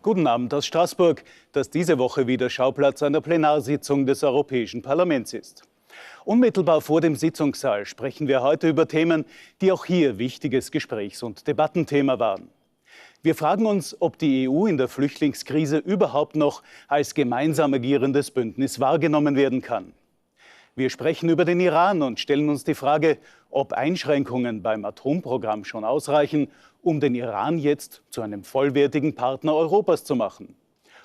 Guten Abend aus Straßburg, das diese Woche wieder Schauplatz einer Plenarsitzung des Europäischen Parlaments ist. Unmittelbar vor dem Sitzungssaal sprechen wir heute über Themen, die auch hier wichtiges Gesprächs- und Debattenthema waren. Wir fragen uns, ob die EU in der Flüchtlingskrise überhaupt noch als gemeinsam agierendes Bündnis wahrgenommen werden kann. Wir sprechen über den Iran und stellen uns die Frage, ob Einschränkungen beim Atomprogramm schon ausreichen, um den Iran jetzt zu einem vollwertigen Partner Europas zu machen.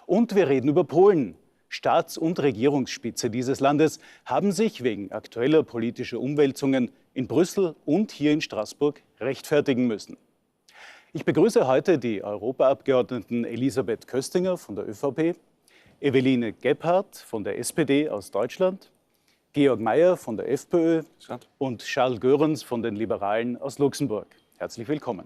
Und wir reden über Polen. Staats- und Regierungsspitze dieses Landes haben sich wegen aktueller politischer Umwälzungen in Brüssel und hier in Straßburg rechtfertigen müssen. Ich begrüße heute die Europaabgeordneten Elisabeth Köstinger von der ÖVP, Eveline Gebhardt von der SPD aus Deutschland, Georg Mayer von der FPÖ und Charles Goerens von den Liberalen aus Luxemburg. Herzlich willkommen.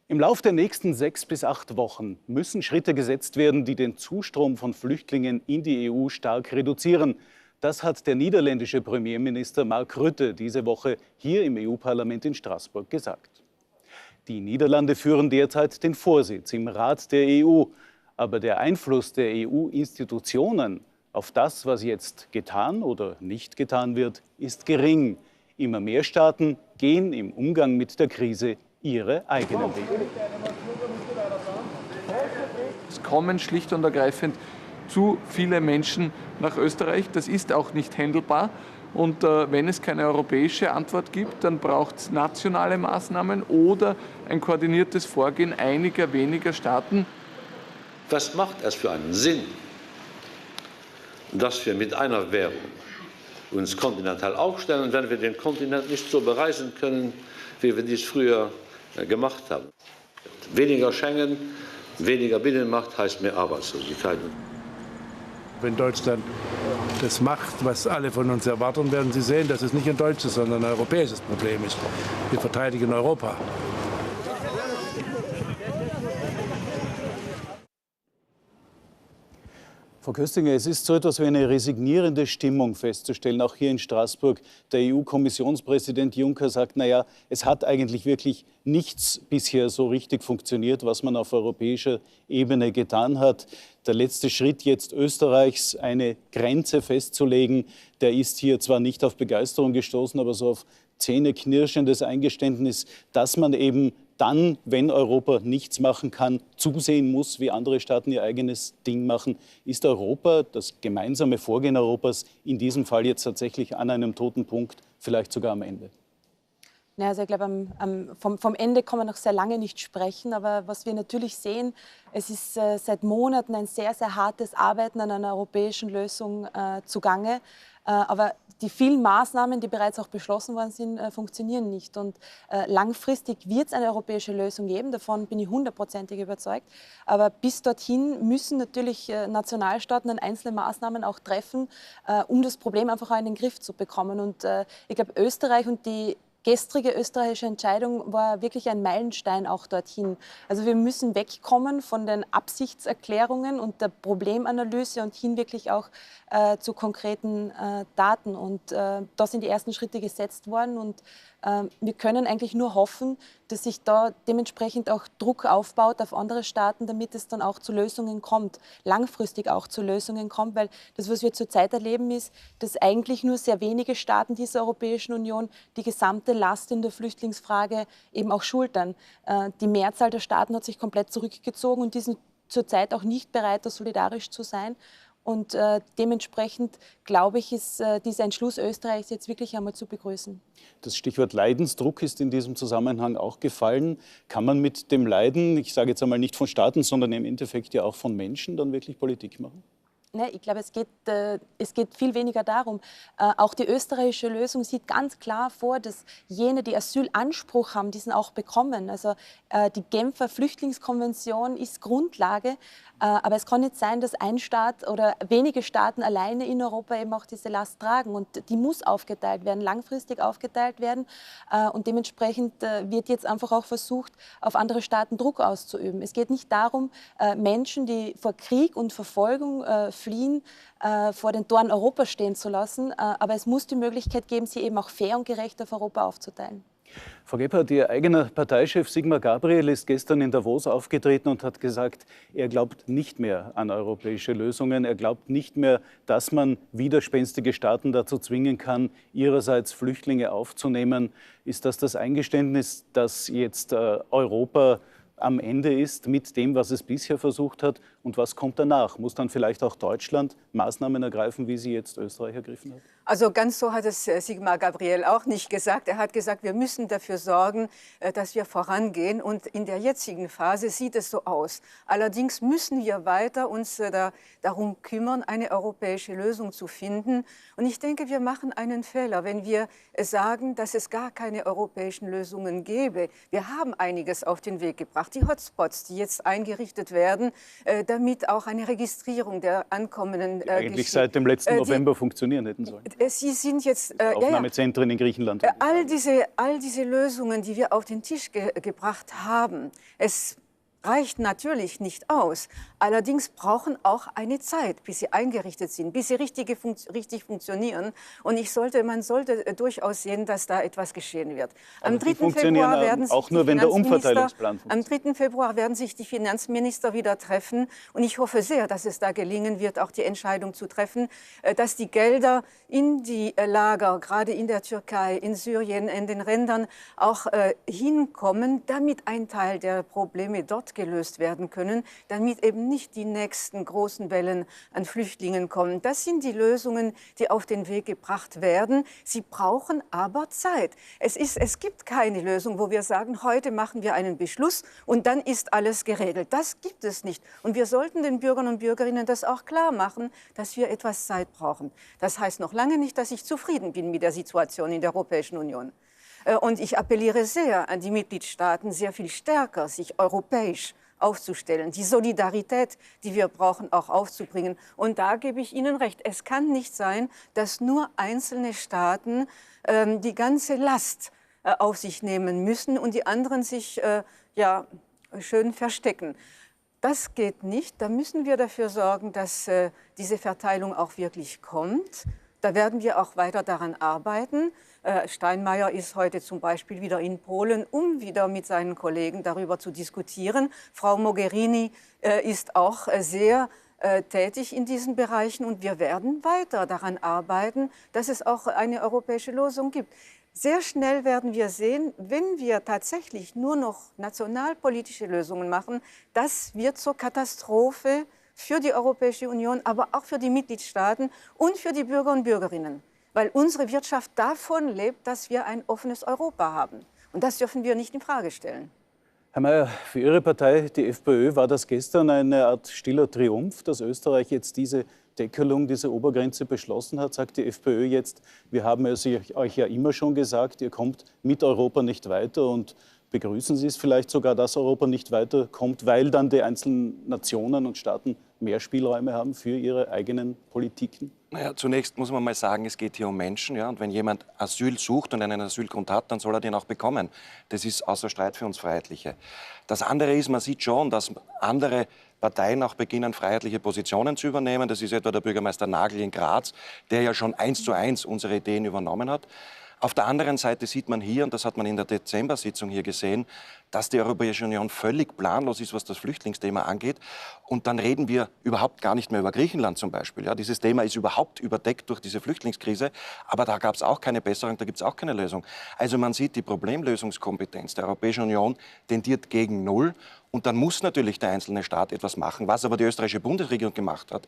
Im Lauf der nächsten 6 bis 8 Wochen müssen Schritte gesetzt werden, die den Zustrom von Flüchtlingen in die EU stark reduzieren. Das hat der niederländische Premierminister Mark Rutte diese Woche hier im EU-Parlament in Straßburg gesagt. Die Niederlande führen derzeit den Vorsitz im Rat der EU. Aber der Einfluss der EU-Institutionen auf das, was jetzt getan oder nicht getan wird, ist gering. Immer mehr Staaten gehen im Umgang mit der Krise ihre eigenen Wege. Es kommen schlicht und ergreifend zu viele Menschen nach Österreich. Das ist auch nicht handelbar. Und wenn es keine europäische Antwort gibt, dann braucht es nationale Maßnahmen oder ein koordiniertes Vorgehen einiger weniger Staaten. Was macht es für einen Sinn, dass wir mit einer Währung uns kontinental aufstellen, wenn wir den Kontinent nicht so bereisen können, wie wir dies früher gemacht haben? Weniger Schengen, weniger Binnenmarkt heißt mehr Arbeitslosigkeit. Wenn Deutschland das macht, was alle von uns erwarten, werden Sie sehen, dass es nicht ein deutsches, sondern ein europäisches Problem ist. Wir verteidigen Europa. Frau Köstinger, es ist so etwas wie eine resignierende Stimmung festzustellen, auch hier in Straßburg. Der EU-Kommissionspräsident Juncker sagt, naja, es hat eigentlich wirklich nichts bisher so richtig funktioniert, was man auf europäischer Ebene getan hat. Der letzte Schritt jetzt Österreichs, eine Grenze festzulegen, der ist hier zwar nicht auf Begeisterung gestoßen, aber so auf zähneknirschendes Eingeständnis, dass man eben dann, wenn Europa nichts machen kann, zusehen muss, wie andere Staaten ihr eigenes Ding machen. Ist Europa, das gemeinsame Vorgehen Europas, in diesem Fall jetzt tatsächlich an einem toten Punkt, vielleicht sogar am Ende? Ja, also ich glaube, vom Ende kann man noch sehr lange nicht sprechen. Aber was wir natürlich sehen, es ist seit Monaten ein sehr, sehr hartes Arbeiten an einer europäischen Lösung zugange. Aber die vielen Maßnahmen, die bereits auch beschlossen worden sind, funktionieren nicht. Und langfristig wird es eine europäische Lösung geben, davon bin ich 100%ig überzeugt. Aber bis dorthin müssen natürlich Nationalstaaten an einzelne Maßnahmen auch treffen, um das Problem einfach auch in den Griff zu bekommen. Und ich glaube, Österreich und die gestrige österreichische Entscheidung war wirklich ein Meilenstein auch dorthin. Also wir müssen wegkommen von den Absichtserklärungen und der Problemanalyse und hin wirklich auch zu konkreten Daten. Und da sind die ersten Schritte gesetzt worden und wir können eigentlich nur hoffen, dass sich da dementsprechend auch Druck aufbaut auf andere Staaten, damit es dann auch zu Lösungen kommt, langfristig auch zu Lösungen kommt, weil das, was wir zurzeit erleben, ist, dass eigentlich nur sehr wenige Staaten dieser Europäischen Union die gesamte Last in der Flüchtlingsfrage eben auch schultern. Die Mehrzahl der Staaten hat sich komplett zurückgezogen und die sind zurzeit auch nicht bereit, da solidarisch zu sein. Und dementsprechend, glaube ich, ist dieser Entschluss Österreichs jetzt wirklich einmal zu begrüßen. Das Stichwort Leidensdruck ist in diesem Zusammenhang auch gefallen. Kann man mit dem Leiden, ich sage jetzt einmal nicht von Staaten, sondern im Endeffekt ja auch von Menschen, dann wirklich Politik machen? Ne, ich glaube, es geht viel weniger darum. Auch die österreichische Lösung sieht ganz klar vor, dass jene, die Asylanspruch haben, diesen auch bekommen. Also die Genfer Flüchtlingskonvention ist Grundlage. Aber es kann nicht sein, dass ein Staat oder wenige Staaten alleine in Europa eben auch diese Last tragen. Und die muss aufgeteilt werden, langfristig aufgeteilt werden. Und dementsprechend wird jetzt einfach auch versucht, auf andere Staaten Druck auszuüben. Es geht nicht darum, Menschen, die vor Krieg und Verfolgung fliehen, vor den Toren Europas stehen zu lassen. Aber es muss die Möglichkeit geben, sie eben auch fair und gerecht auf Europa aufzuteilen. Frau Gebhardt, Ihr eigener Parteichef Sigmar Gabriel ist gestern in Davos aufgetreten und hat gesagt, er glaubt nicht mehr an europäische Lösungen. Er glaubt nicht mehr, dass man widerspenstige Staaten dazu zwingen kann, ihrerseits Flüchtlinge aufzunehmen. Ist das Eingeständnis, dass jetzt Europa am Ende ist mit dem, was es bisher versucht hat? Und was kommt danach? Muss dann vielleicht auch Deutschland Maßnahmen ergreifen, wie sie jetzt Österreich ergriffen hat? Also ganz so hat es Sigmar Gabriel auch nicht gesagt. Er hat gesagt, wir müssen dafür sorgen, dass wir vorangehen. Und in der jetzigen Phase sieht es so aus. Allerdings müssen wir weiter uns darum kümmern, eine europäische Lösung zu finden. Und ich denke, wir machen einen Fehler, wenn wir sagen, dass es gar keine europäischen Lösungen gäbe. Wir haben einiges auf den Weg gebracht. Die Hotspots, die jetzt eingerichtet werden, damit auch eine Registrierung der Ankommenden eigentlich seit dem letzten November funktionieren hätten sollen. Sie sind jetzt Aufnahmezentren in Griechenland. All diese Lösungen, die wir auf den Tisch gebracht haben, es reicht natürlich nicht aus. Allerdings brauchen auch eine Zeit, bis sie eingerichtet sind, bis sie richtig funktionieren. Und man sollte durchaus sehen, dass da etwas geschehen wird. Am 3. Februar werden sich auch nur, wenn der Umverteilungsplan funktioniert. Am 3. Februar werden sich die Finanzminister wieder treffen. Und ich hoffe sehr, dass es da gelingen wird, auch die Entscheidung zu treffen, dass die Gelder in die Lager, gerade in der Türkei, in Syrien, in den Rändern auch hinkommen, damit ein Teil der Probleme dort gelöst werden können, damit eben nicht die nächsten großen Wellen an Flüchtlingen kommen. Das sind die Lösungen, die auf den Weg gebracht werden. Sie brauchen aber Zeit. Es gibt keine Lösung, wo wir sagen, heute machen wir einen Beschluss und dann ist alles geregelt. Das gibt es nicht. Und wir sollten den Bürgern und Bürgerinnen das auch klar machen, dass wir etwas Zeit brauchen. Das heißt noch lange nicht, dass ich zufrieden bin mit der Situation in der Europäischen Union. Und ich appelliere sehr an die Mitgliedstaaten, sehr viel stärker sich europäisch aufzustellen, die Solidarität, die wir brauchen, auch aufzubringen. Und da gebe ich Ihnen recht. Es kann nicht sein, dass nur einzelne Staaten die ganze Last auf sich nehmen müssen und die anderen sich schön verstecken. Das geht nicht. Da müssen wir dafür sorgen, dass diese Verteilung auch wirklich kommt. Da werden wir auch weiter daran arbeiten. Steinmeier ist heute zum Beispiel wieder in Polen, um wieder mit seinen Kollegen darüber zu diskutieren. Frau Mogherini ist auch sehr tätig in diesen Bereichen und wir werden weiter daran arbeiten, dass es auch eine europäische Lösung gibt. Sehr schnell werden wir sehen, wenn wir tatsächlich nur noch nationalpolitische Lösungen machen, das wird zur Katastrophe für die Europäische Union, aber auch für die Mitgliedstaaten und für die Bürger und Bürgerinnen. Weil unsere Wirtschaft davon lebt, dass wir ein offenes Europa haben. Und das dürfen wir nicht in Frage stellen. Herr Mayer, für Ihre Partei, die FPÖ, war das gestern eine Art stiller Triumph, dass Österreich jetzt diese Deckelung, diese Obergrenze beschlossen hat? Sagt die FPÖ jetzt, wir haben es euch ja immer schon gesagt, ihr kommt mit Europa nicht weiter, und begrüßen Sie es vielleicht sogar, dass Europa nicht weiterkommt, weil dann die einzelnen Nationen und Staaten mehr Spielräume haben für ihre eigenen Politiken? Naja, zunächst muss man mal sagen, es geht hier um Menschen. Ja? Und wenn jemand Asyl sucht und einen Asylgrund hat, dann soll er den auch bekommen. Das ist außer Streit für uns Freiheitliche. Das andere ist, man sieht schon, dass andere Parteien auch beginnen, freiheitliche Positionen zu übernehmen. Das ist etwa der Bürgermeister Nagel in Graz, der ja schon 1:1 unsere Ideen übernommen hat. Auf der anderen Seite sieht man hier, und das hat man in der Dezember-Sitzung hier gesehen, dass die Europäische Union völlig planlos ist, was das Flüchtlingsthema angeht. Und dann reden wir überhaupt gar nicht mehr über Griechenland zum Beispiel. Ja, dieses Thema ist überhaupt überdeckt durch diese Flüchtlingskrise, aber da gab es auch keine Besserung, da gibt es auch keine Lösung. Also man sieht, die Problemlösungskompetenz der Europäischen Union tendiert gegen Null. Und dann muss natürlich der einzelne Staat etwas machen. Was aber die österreichische Bundesregierung gemacht hat,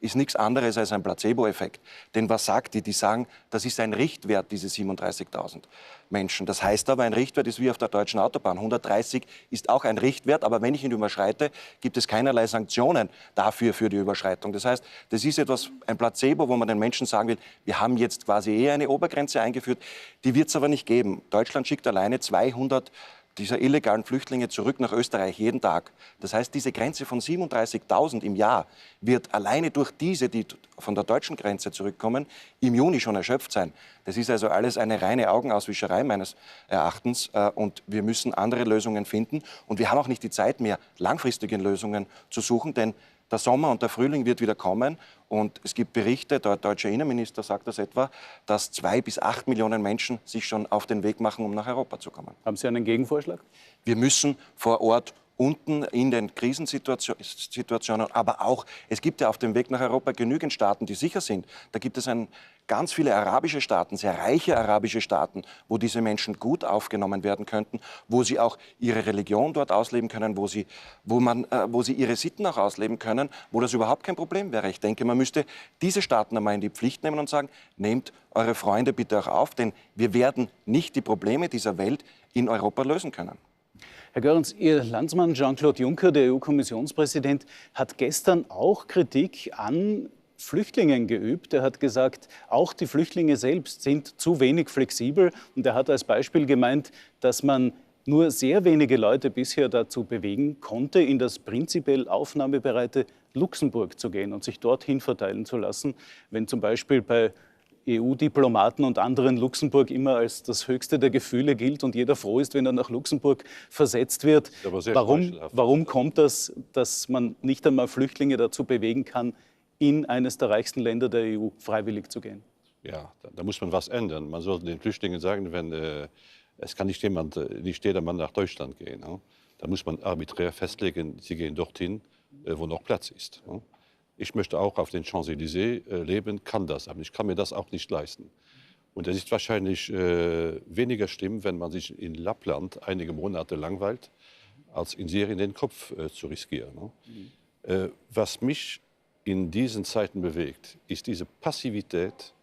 ist nichts anderes als ein Placebo-Effekt. Denn was sagt die? Die sagen, das ist ein Richtwert, diese 37.000 Menschen. Das heißt aber, ein Richtwert ist wie auf der deutschen Autobahn. 130 ist auch ein Richtwert, aber wenn ich ihn überschreite, gibt es keinerlei Sanktionen dafür für die Überschreitung. Das heißt, das ist etwas, ein Placebo, wo man den Menschen sagen will, wir haben jetzt quasi eine Obergrenze eingeführt, die wird es aber nicht geben. Deutschland schickt alleine 200 dieser illegalen Flüchtlinge zurück nach Österreich jeden Tag. Das heißt, diese Grenze von 37.000 im Jahr wird alleine durch diese, die von der deutschen Grenze zurückkommen, im Juni schon erschöpft sein. Das ist also alles eine reine Augenauswischerei meines Erachtens. Und wir müssen andere Lösungen finden. Und wir haben auch nicht die Zeit mehr, langfristige Lösungen zu suchen, denn Der Sommer und der Frühling wird wieder kommen. Und es gibt Berichte, der deutsche Innenminister sagt das etwa, dass 2 bis 8 Millionen Menschen sich schon auf den Weg machen, um nach Europa zu kommen. Haben Sie einen Gegenvorschlag? Wir müssen vor Ort unten in den Krisensituationen, aber auch, es gibt ja auf dem Weg nach Europa genügend Staaten, die sicher sind. Da gibt es ganz viele arabische Staaten, sehr reiche arabische Staaten, wo diese Menschen gut aufgenommen werden könnten, wo sie auch ihre Religion dort ausleben können, wo sie ihre Sitten auch ausleben können, wo das überhaupt kein Problem wäre. Ich denke, man müsste diese Staaten einmal in die Pflicht nehmen und sagen, nehmt eure Freunde bitte auch auf, denn wir werden nicht die Probleme dieser Welt in Europa lösen können. Herr Goerens, Ihr Landsmann Jean-Claude Juncker, der EU-Kommissionspräsident, hat gestern auch Kritik an Flüchtlingen geübt. Er hat gesagt, auch die Flüchtlinge selbst sind zu wenig flexibel. Und er hat als Beispiel gemeint, dass man nur sehr wenige Leute bisher dazu bewegen konnte, in das prinzipiell aufnahmebereite Luxemburg zu gehen und sich dorthin verteilen zu lassen, wenn zum Beispiel bei EU-Diplomaten und anderen Luxemburg immer als das höchste der Gefühle gilt und jeder froh ist, wenn er nach Luxemburg versetzt wird. Warum kommt das, dass man nicht einmal Flüchtlinge dazu bewegen kann, in eines der reichsten Länder der EU freiwillig zu gehen? Ja, da muss man was ändern. Man sollte den Flüchtlingen sagen, es kann nicht jedermann nach Deutschland gehen. Ne? Da muss man arbiträr festlegen, sie gehen dorthin, wo noch Platz ist. Ne? Ich möchte auch auf den Champs-Élysées leben, kann das, aber ich kann mir das auch nicht leisten. Und es ist wahrscheinlich weniger schlimm, wenn man sich in Lappland einige Monate langweilt, als in Syrien den Kopf zu riskieren. Ne? Was mich in diesen Zeiten bewegt, ist diese Passivität,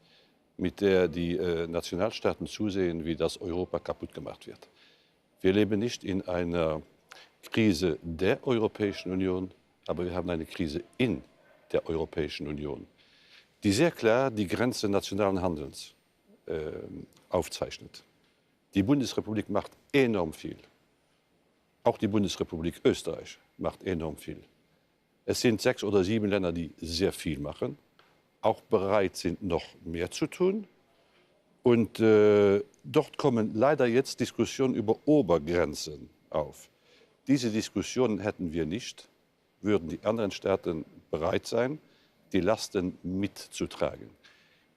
mit der die Nationalstaaten zusehen, wie das Europa kaputt gemacht wird. Wir leben nicht in einer Krise der Europäischen Union, aber wir haben eine Krise in der Europäischen Union, die sehr klar die Grenze nationalen Handelns aufzeichnet. Die Bundesrepublik macht enorm viel. Auch die Bundesrepublik Österreich macht enorm viel. Es sind 6 oder 7 Länder, die sehr viel machen, auch bereit sind, noch mehr zu tun. Und dort kommen leider jetzt Diskussionen über Obergrenzen auf. Diese Diskussionen hätten wir nicht, würden die anderen Staaten bereit sein, die Lasten mitzutragen.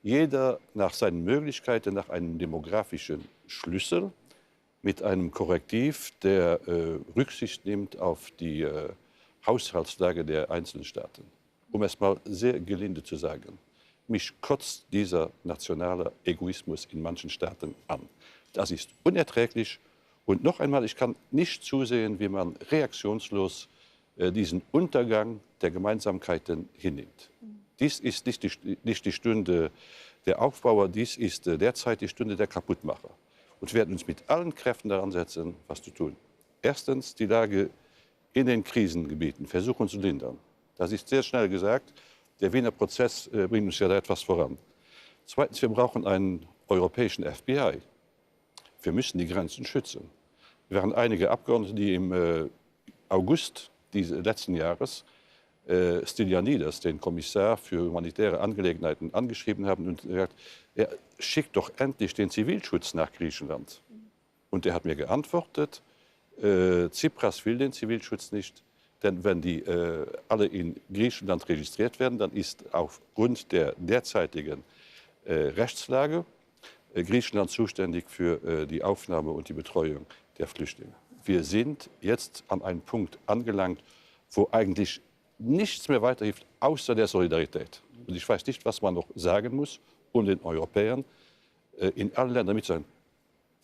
Jeder nach seinen Möglichkeiten, nach einem demografischen Schlüssel, mit einem Korrektiv, der Rücksicht nimmt auf die Haushaltslage der einzelnen Staaten. Um es mal sehr gelinde zu sagen, mich kotzt dieser nationale Egoismus in manchen Staaten an. Das ist unerträglich. Und noch einmal, ich kann nicht zusehen, wie man reaktionslos diesen Untergang der Gemeinsamkeiten hinnimmt. Dies ist nicht die Stunde der Aufbauer, dies ist derzeit die Stunde der Kaputtmacher. Und wir werden uns mit allen Kräften daran setzen, was zu tun. Erstens die Lage in den Krisengebieten versuchen zu lindern. Das ist sehr schnell gesagt. Der Wiener Prozess bringt uns ja da etwas voran. Zweitens, wir brauchen einen europäischen FBI. Wir müssen die Grenzen schützen. Wir waren einige Abgeordnete, die im August dieses letzten Jahres Stylianides, den Kommissar für humanitäre Angelegenheiten, angeschrieben haben und gesagt, er schickt doch endlich den Zivilschutz nach Griechenland. Und er hat mir geantwortet, Tsipras will den Zivilschutz nicht, denn wenn die alle in Griechenland registriert werden, dann ist aufgrund der derzeitigen Rechtslage Griechenland zuständig für die Aufnahme und die Betreuung der Flüchtlinge. Wir sind jetzt an einem Punkt angelangt, wo eigentlich nichts mehr weiterhilft, außer der Solidarität. Und ich weiß nicht, was man noch sagen muss, um den Europäern in allen Ländern mitzusagen,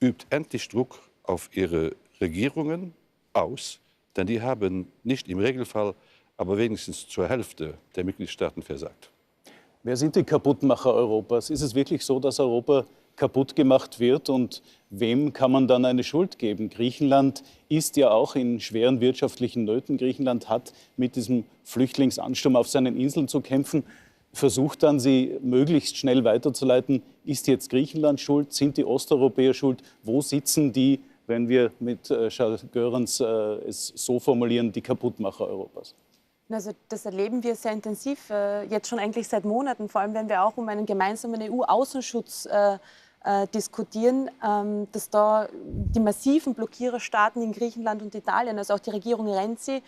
übt endlich Druck auf ihre Regierungen aus, denn die haben nicht im Regelfall, aber wenigstens zur Hälfte der Mitgliedstaaten versagt. Wer sind die Kaputtmacher Europas? Ist es wirklich so, dass Europa kaputt gemacht wird und wem kann man dann eine Schuld geben? Griechenland ist ja auch in schweren wirtschaftlichen Nöten. Griechenland hat mit diesem Flüchtlingsansturm auf seinen Inseln zu kämpfen, versucht dann, sie möglichst schnell weiterzuleiten. Ist jetzt Griechenland schuld? Sind die Osteuropäer schuld? Wo sitzen die, wenn wir mit Charles Goerens es so formulieren, die Kaputtmacher Europas? Also das erleben wir sehr intensiv, jetzt schon eigentlich seit Monaten, vor allem wenn wir auch um einen gemeinsamen EU-Außenschutz diskutieren, dass da die massiven Blockiererstaaten in Griechenland und Italien, also auch die Regierung Renzi,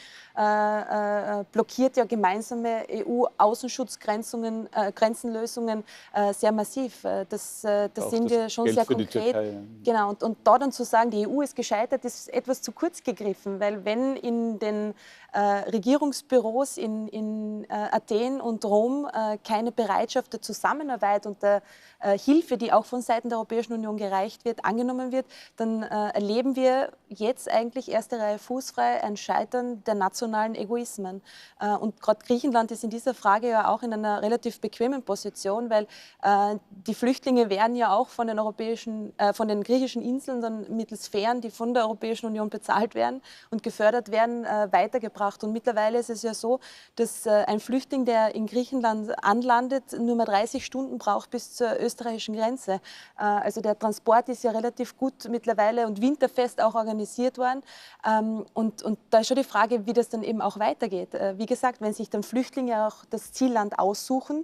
blockiert ja gemeinsame EU-Außenschutzgrenzenlösungen sehr massiv. Das sehen wir schon sehr konkret. Türkei, ja. Genau, und da dann zu sagen, die EU ist gescheitert, ist etwas zu kurz gegriffen, weil wenn in den Regierungsbüros in Athen und Rom keine Bereitschaft der Zusammenarbeit und der Hilfe, die auch von Seiten der Europäischen Union gereicht wird, angenommen wird, dann erleben wir jetzt eigentlich erste Reihe fußfrei ein Scheitern der nationalen Egoismen. Und gerade Griechenland ist in dieser Frage ja auch in einer relativ bequemen Position, weil die Flüchtlinge werden ja auch von den griechischen Inseln dann mittels Fähren, die von der Europäischen Union bezahlt werden und gefördert werden, weitergebracht. Und mittlerweile ist es ja so, dass ein Flüchtling, der in Griechenland anlandet, nur mal 30 Stunden braucht bis zur österreichischen Grenze. Also der Transport ist ja relativ gut mittlerweile und winterfest auch organisiert worden. Und da ist schon die Frage, wie das dann eben auch weitergeht. Wie gesagt, wenn sich dann Flüchtlinge auch das Zielland aussuchen,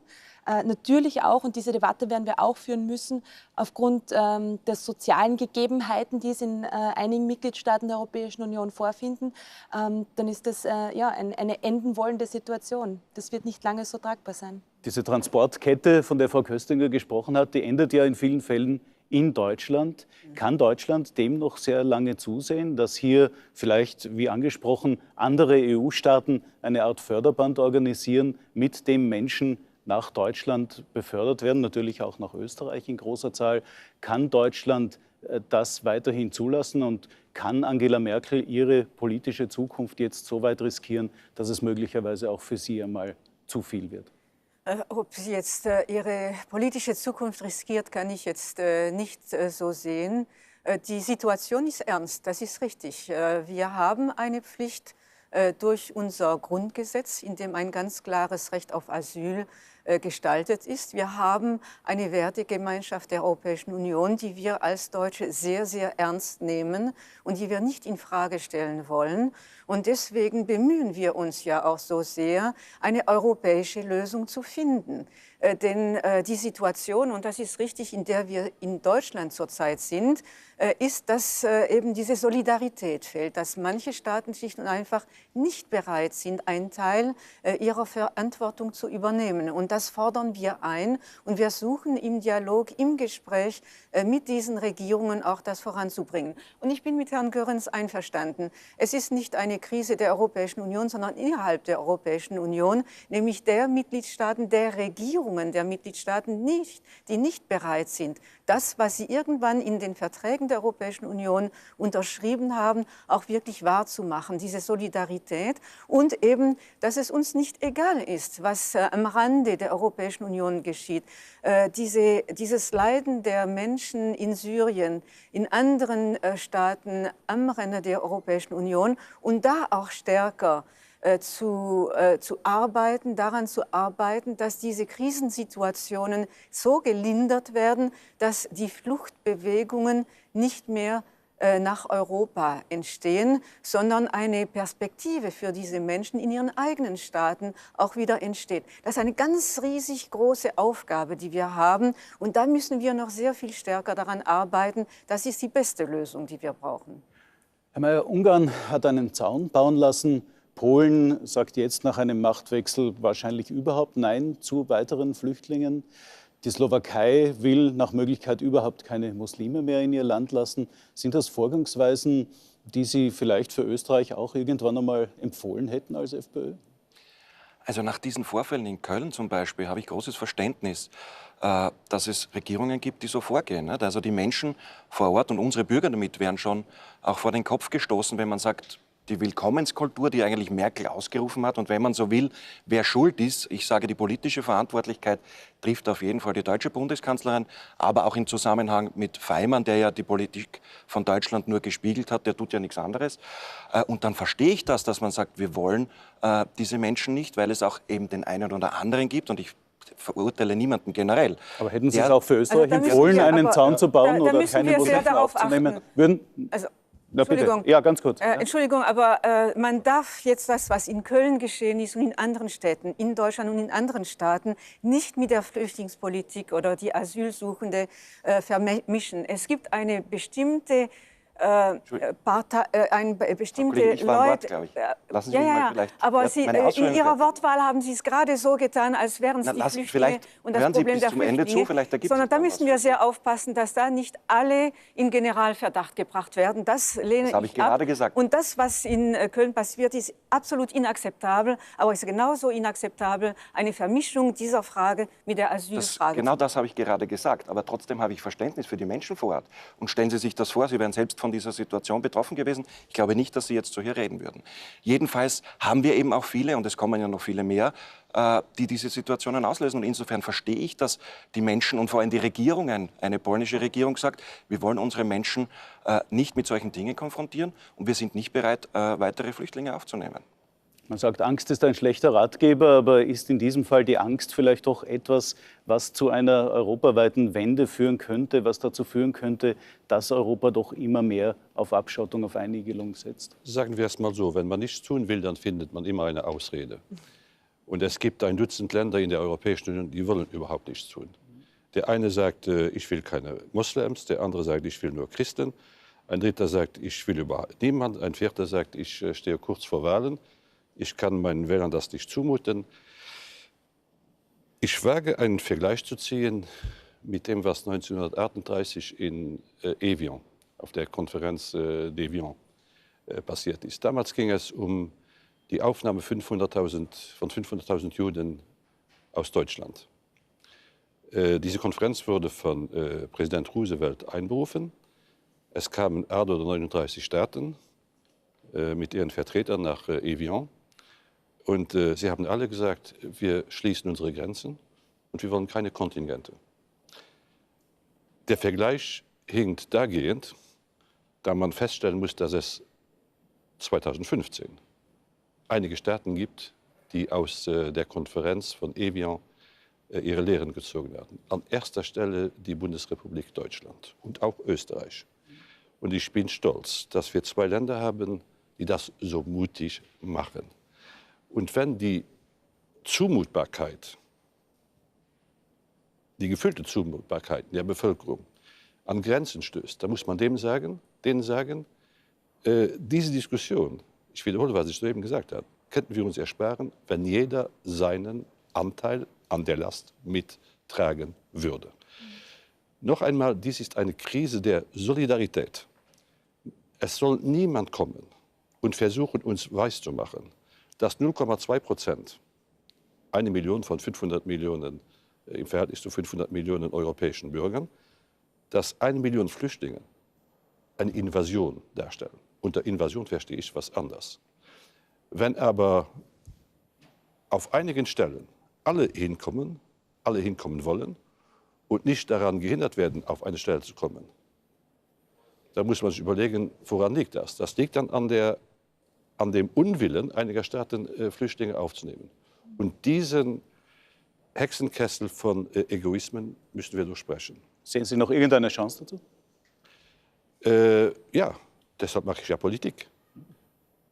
natürlich auch, und diese Debatte werden wir auch führen müssen, aufgrund der sozialen Gegebenheiten, die es in einigen Mitgliedstaaten der Europäischen Union vorfinden, dann ist das eine enden wollende Situation. Das wird nicht lange so tragbar sein. Diese Transportkette, von der Frau Köstinger gesprochen hat, die endet ja in vielen Fällen in Deutschland. Kann Deutschland dem noch sehr lange zusehen, dass hier vielleicht, wie angesprochen, andere EU-Staaten eine Art Förderband organisieren, mit dem Menschen nach Deutschland befördert werden, natürlich auch nach Österreich in großer Zahl? Kann Deutschland das weiterhin zulassen und kann Angela Merkel ihre politische Zukunft jetzt so weit riskieren, dass es möglicherweise auch für sie einmal zu viel wird? Ob sie jetzt ihre politische Zukunft riskiert, kann ich jetzt nicht so sehen. Die Situation ist ernst, das ist richtig. Wir haben eine Pflicht durch unser Grundgesetz, in dem ein ganz klares Recht auf Asyl gestaltet ist. Wir haben eine Wertegemeinschaft der Europäischen Union, die wir als Deutsche sehr, sehr ernst nehmen und die wir nicht in Frage stellen wollen. Und deswegen bemühen wir uns ja auch so sehr, eine europäische Lösung zu finden. Denn die Situation, und das ist richtig, in der wir in Deutschland zurzeit sind, ist, dass eben diese Solidarität fehlt, dass manche Staaten schlicht und einfach nicht bereit sind, einen Teil ihrer Verantwortung zu übernehmen. Und das fordern wir ein und wir suchen im Dialog, im Gespräch mit diesen Regierungen auch das voranzubringen. Und ich bin mit Herrn Goerens einverstanden. Es ist nicht eine Krise der Europäischen Union, sondern innerhalb der Europäischen Union, nämlich der Mitgliedstaaten, der Regierungen der Mitgliedstaaten, die nicht bereit sind, das, was sie irgendwann in den Verträgen der Europäischen Union unterschrieben haben, auch wirklich wahrzumachen, diese Solidarität und eben, dass es uns nicht egal ist, was am Rande der Europäischen Union geschieht. Dieses Leiden der Menschen in Syrien, in anderen Staaten am Rande der Europäischen Union und da auch stärker daran zu arbeiten, dass diese Krisensituationen so gelindert werden, dass die Fluchtbewegungen nicht mehr nach Europa entstehen, sondern eine Perspektive für diese Menschen in ihren eigenen Staaten auch wieder entsteht. Das ist eine ganz riesig große Aufgabe, die wir haben. Und da müssen wir noch sehr viel stärker daran arbeiten. Das ist die beste Lösung, die wir brauchen. Herr Mayer, Ungarn hat einen Zaun bauen lassen. Polen sagt jetzt nach einem Machtwechsel wahrscheinlich überhaupt Nein zu weiteren Flüchtlingen. Die Slowakei will nach Möglichkeit überhaupt keine Muslime mehr in ihr Land lassen. Sind das Vorgangsweisen, die Sie vielleicht für Österreich auch irgendwann einmal empfohlen hätten als FPÖ? Also nach diesen Vorfällen in Köln zum Beispiel habe ich großes Verständnis, dass es Regierungen gibt, die so vorgehen. Also die Menschen vor Ort und unsere Bürger damit werden schon auch vor den Kopf gestoßen, wenn man sagt, die Willkommenskultur, die eigentlich Merkel ausgerufen hat. Und wenn man so will, wer schuld ist, ich sage, die politische Verantwortlichkeit trifft auf jeden Fall die deutsche Bundeskanzlerin, aber auch im Zusammenhang mit Faymann, der ja die Politik von Deutschland nur gespiegelt hat, der tut ja nichts anderes. Und dann verstehe ich das, dass man sagt, wir wollen diese Menschen nicht, weil es auch eben den einen oder anderen gibt. Und ich verurteile niemanden generell. Aber hätten Sie es auch für Österreich empfohlen, einen Zaun zu bauen oder keine Muslime aufzunehmen? Na, Entschuldigung. bitte. Ja, ganz kurz. Entschuldigung, aber man darf jetzt das, was in Köln geschehen ist und in anderen Städten, in Deutschland und in anderen Staaten, nicht mit der Flüchtlingspolitik oder die Asylsuchende vermischen. Es gibt eine bestimmte bestimmte Kollege, ich war ein Wort, Leute. glaube ich. Lassen Sie mich mal vielleicht. Aber Ja, Sie, meine in Ausführungen Ihrer fertig. Wortwahl haben Sie es gerade so getan, als wären es Na, die lassen- Flüchtlinge vielleicht und das hören Sie Problem bis der zum Ende Flüchtlinge. zu, vielleicht ergibt Sondern sich da dann müssen was. wir sehr aufpassen, dass da nicht alle in Generalverdacht gebracht werden. Das lehne Das habe ich ab. gerade gesagt. Und das, was in Köln passiert, ist absolut inakzeptabel. Aber es ist genauso inakzeptabel eine Vermischung dieser Frage mit der Asylfrage. Genau das habe ich gerade gesagt. Aber trotzdem habe ich Verständnis für die Menschen vor Ort. Und stellen Sie sich das vor, Sie wären selbst von dieser Situation betroffen gewesen. Ich glaube nicht, dass Sie jetzt so hier reden würden. Jedenfalls haben wir eben auch viele, und es kommen ja noch viele mehr, die diese Situationen auslösen. Und insofern verstehe ich, dass die Menschen und vor allem die Regierungen, eine polnische Regierung sagt, wir wollen unsere Menschen nicht mit solchen Dingen konfrontieren und wir sind nicht bereit, weitere Flüchtlinge aufzunehmen. Man sagt, Angst ist ein schlechter Ratgeber, aber ist in diesem Fall die Angst vielleicht doch etwas, was zu einer europaweiten Wende führen könnte, was dazu führen könnte, dass Europa doch immer mehr auf Abschottung, auf Einigelung setzt? Sagen wir es mal so, wenn man nichts tun will, dann findet man immer eine Ausrede. Und es gibt ein Dutzend Länder in der Europäischen Union, die wollen überhaupt nichts tun. Der eine sagt, ich will keine Moslems, der andere sagt, ich will nur Christen, ein dritter sagt, ich will überhaupt niemand, ein vierter sagt, ich stehe kurz vor Wahlen. Ich kann meinen Wählern das nicht zumuten. Ich wage einen Vergleich zu ziehen mit dem, was 1938 in Evian, auf der Konferenz d'Evian, passiert ist. Damals ging es um die Aufnahme von 500.000 Juden aus Deutschland. Diese Konferenz wurde von Präsident Roosevelt einberufen. Es kamen 8 oder 39 Staaten mit ihren Vertretern nach Evian. Und sie haben alle gesagt, wir schließen unsere Grenzen und wir wollen keine Kontingente. Der Vergleich hinkt dahingehend, da man feststellen muss, dass es 2015 einige Staaten gibt, die aus der Konferenz von Evian ihre Lehren gezogen haben. An erster Stelle die Bundesrepublik Deutschland und auch Österreich. Und ich bin stolz, dass wir 2 Länder haben, die das so mutig machen. Und wenn die Zumutbarkeit, die gefühlte Zumutbarkeit der Bevölkerung an Grenzen stößt, dann muss man denen sagen, diese Diskussion, ich wiederhole, was ich soeben gesagt habe, könnten wir uns ersparen, wenn jeder seinen Anteil an der Last mittragen würde. Noch einmal, dies ist eine Krise der Solidarität. Es soll niemand kommen und versuchen, uns weiszumachen, dass 0,2%, 1 Million von 500 Millionen im Verhältnis zu 500 Millionen europäischen Bürgern, dass 1 Million Flüchtlinge eine Invasion darstellen. Unter Invasion verstehe ich was anderes. Wenn aber auf einigen Stellen alle hinkommen wollen und nicht daran gehindert werden, auf eine Stelle zu kommen, dann muss man sich überlegen, woran liegt das? Das liegt dann an dem Unwillen einiger Staaten, Flüchtlinge aufzunehmen. Und diesen Hexenkessel von Egoismen müssen wir durchbrechen. Sehen Sie noch irgendeine Chance dazu? Ja, deshalb mache ich ja Politik.